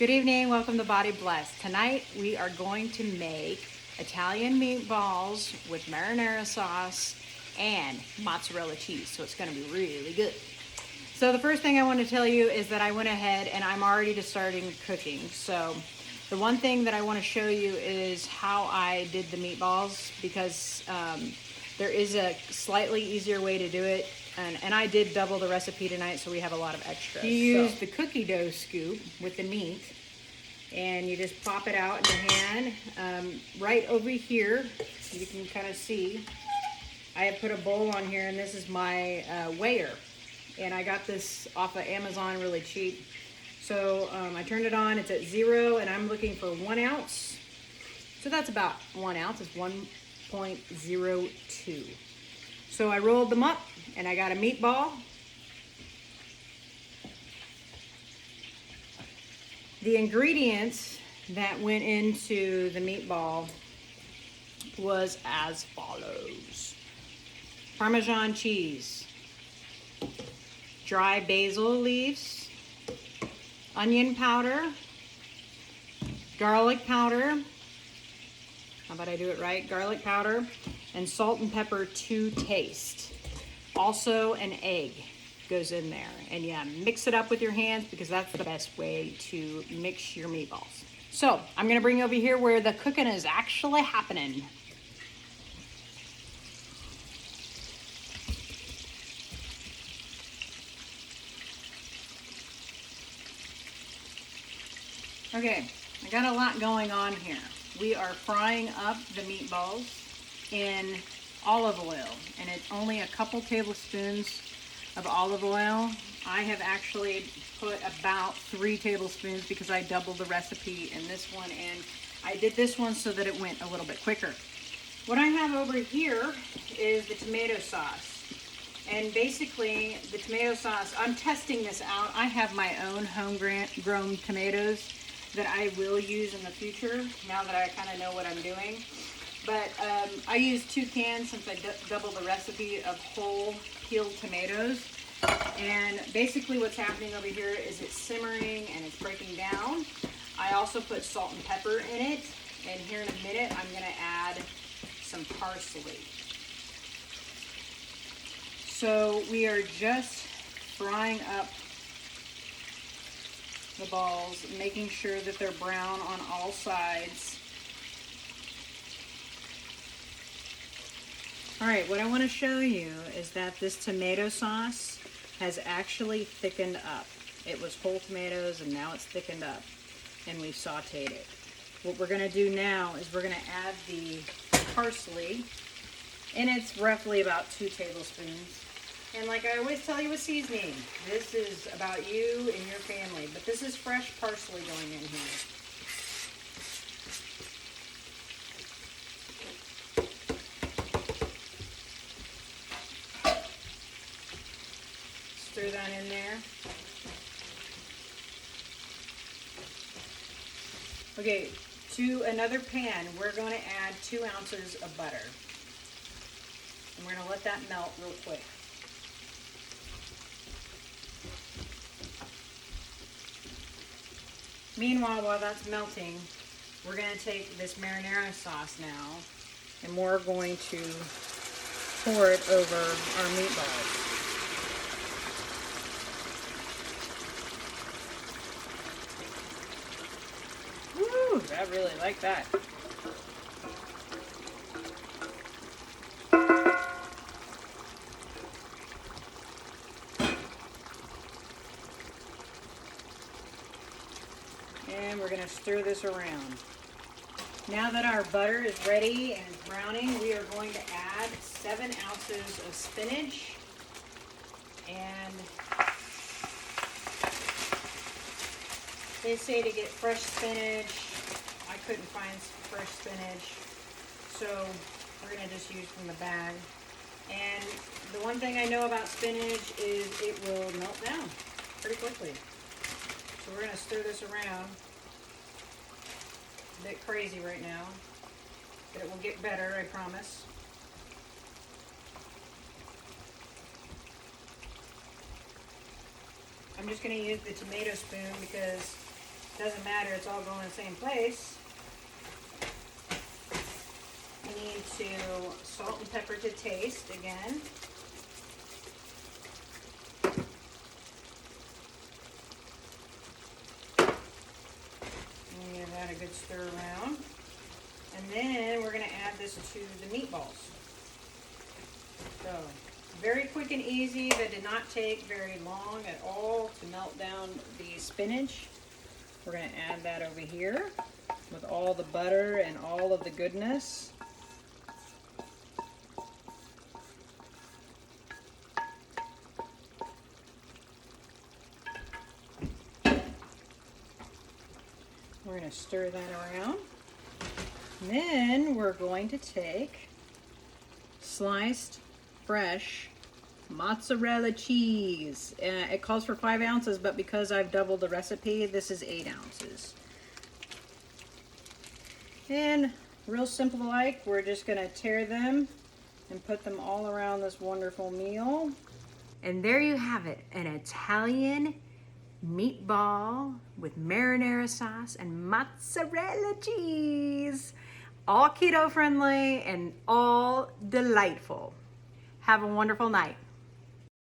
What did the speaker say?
Good evening, welcome to Body Blessed. Tonight we are going to make Italian meatballs with marinara sauce and mozzarella cheese, so it's going to be really good. So the first thing I want to tell you is that I went ahead and I'm already just starting cooking. So the one thing that I want to show you is how I did the meatballs, because there is a slightly easier way to do it. And I did double the recipe tonight, so we have a lot of extras. You use the cookie dough scoop with the meat, and you just pop it out in your hand. Right over here, you can kind of see, I have put a bowl on here, and this is my weigher. And I got this off of Amazon really cheap. So I turned it on, it's at 0, and I'm looking for 1 ounce. So that's about 1 ounce, it's 1.02. So I rolled them up, and I got a meatball. The ingredients that went into the meatball was as follows: Parmesan cheese, dry basil leaves, onion powder, garlic powder, how about I do it right? Garlic powder, and salt and pepper to taste. Also an egg goes in there, and yeah, mix it up with your hands because that's the best way to mix your meatballs. So I'm gonna bring you over here where the cooking is actually happening. Okay, I got a lot going on here. We are frying up the meatballs in olive oil, and it's only a couple tablespoons of olive oil. I have actually put about 3 tablespoons because I doubled the recipe in this one, and I did this one so that it went a little bit quicker. What I have over here is the tomato sauce, and basically the tomato sauce, I'm testing this out. I have my own homegrown tomatoes that I will use in the future now that I kind of know what I'm doing. But I use 2 cans since I doubled the recipe of whole peeled tomatoes. And basically what's happening over here is it's simmering and it's breaking down. I also put salt and pepper in it. And here in a minute, I'm gonna add some parsley. So we are just frying up the balls, making sure that they're brown on all sides. All right, what I want to show you is that this tomato sauce has actually thickened up. It was whole tomatoes and now it's thickened up, and we've sauteed it. What we're going to do now is we're going to add the parsley, and it's roughly about 2 tablespoons. And like I always tell you with seasoning, this is about you and your family, but this is fresh parsley going in here. Stir that in there. Okay, to another pan, we're going to add 2 ounces of butter. And we're going to let that melt real quick. Meanwhile, while that's melting, we're going to take this marinara sauce now, and we're going to pour it over our meatballs. Woo, I really like that. And we're going to stir this around. Now that our butter is ready and is browning, we are going to add 7 ounces of spinach. And they say to get fresh spinach. I couldn't find fresh spinach, so we're going to just use from the bag. And the one thing I know about spinach is it will melt down pretty quickly. So we're going to stir this around. A bit crazy right now, but it will get better, I promise. I'm just going to use the tomato spoon because Doesn't matter, it's all going in the same place. We need to salt and pepper to taste again. And give that a good stir around. And then we're going to add this to the meatballs. So, very quick and easy. That did not take very long at all to melt down the spinach. We're going to add that over here with all the butter and all of the goodness. We're going to stir that around. And then we're going to take sliced fresh mozzarella cheese. It calls for 5 ounces, but because I've doubled the recipe, this is 8 ounces. And real simple like, we're just gonna tear them and put them all around this wonderful meal. And there you have it, an Italian meatball with marinara sauce and mozzarella cheese. All keto friendly and all delightful. Have a wonderful night.